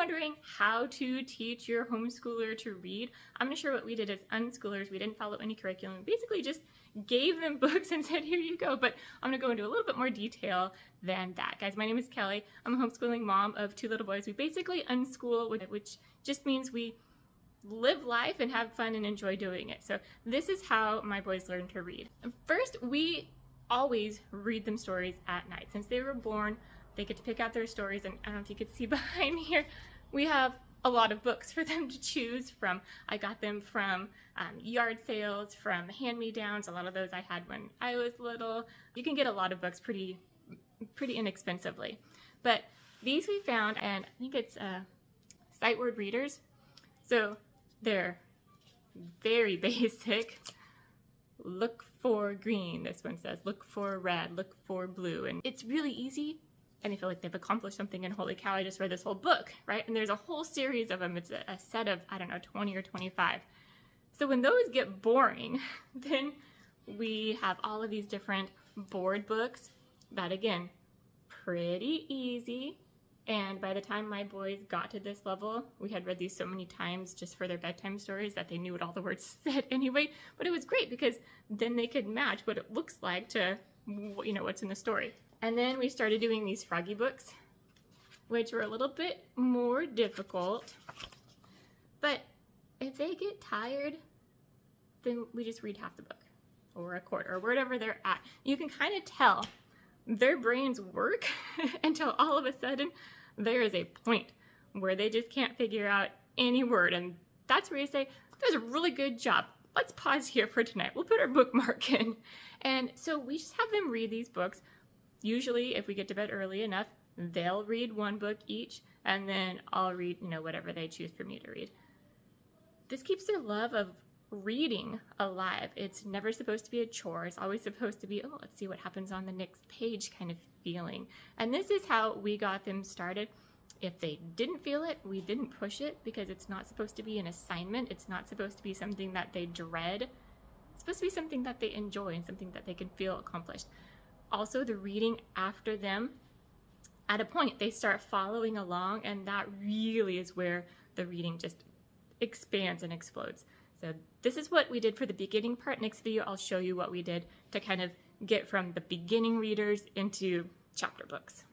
wondering how to teach your homeschooler to read, I'm going to share what we did as unschoolers. We didn't follow any curriculum. Basically just gave them books and said, here you go. But I'm going to go into a little bit more detail than that. Guys, my name is Kelly. I'm a homeschooling mom of 2 little boys. We basically unschool, which just means we live life and have fun and enjoy doing it. So this is how my boys learn to read. First, we always read them stories at night. Since they were born, they get to pick out their stories, and I don't know if you could see behind me here, we have a lot of books for them to choose from. I got them from yard sales, from hand-me-downs. A lot of those I had when I was little. You can get a lot of books pretty inexpensively. But these we found, and I think it's sight word readers. So they're very basic. Look for green, this one says. Look for red, look for blue. And it's really easy, and I feel like they've accomplished something, and holy cow, I just read this whole book, right? And there's a whole series of them. It's a set of, I don't know, 20 or 25. So when those get boring, then we have all of these different board books that, again, pretty easy. And by the time my boys got to this level, we had read these so many times just for their bedtime stories that they knew what all the words said anyway. But it was great because then they could match what it looks like to, you know, what's in the story. And then we started doing these froggy books, which were a little bit more difficult. But if they get tired, then we just read half the book or a quarter or wherever they're at. You can kind of tell their brains work until all of a sudden there is a point where they just can't figure out any word. And that's where you say, that's a really good job. Let's pause here for tonight. We'll put our bookmark in. And so we just have them read these books. Usually, if we get to bed early enough, they'll read one book each, and then I'll read, you know, whatever they choose for me to read. This keeps their love of reading alive. It's never supposed to be a chore. It's always supposed to be, oh, let's see what happens on the next page kind of feeling. And this is how we got them started. If they didn't feel it, we didn't push it, because it's not supposed to be an assignment. It's not supposed to be something that they dread. It's supposed to be something that they enjoy and something that they can feel accomplished. Also, the reading after them, at a point they start following along, and that really is where the reading just expands and explodes. So this is what we did for the beginning part. Next video, I'll show you what we did to kind of get from the beginning readers into chapter books.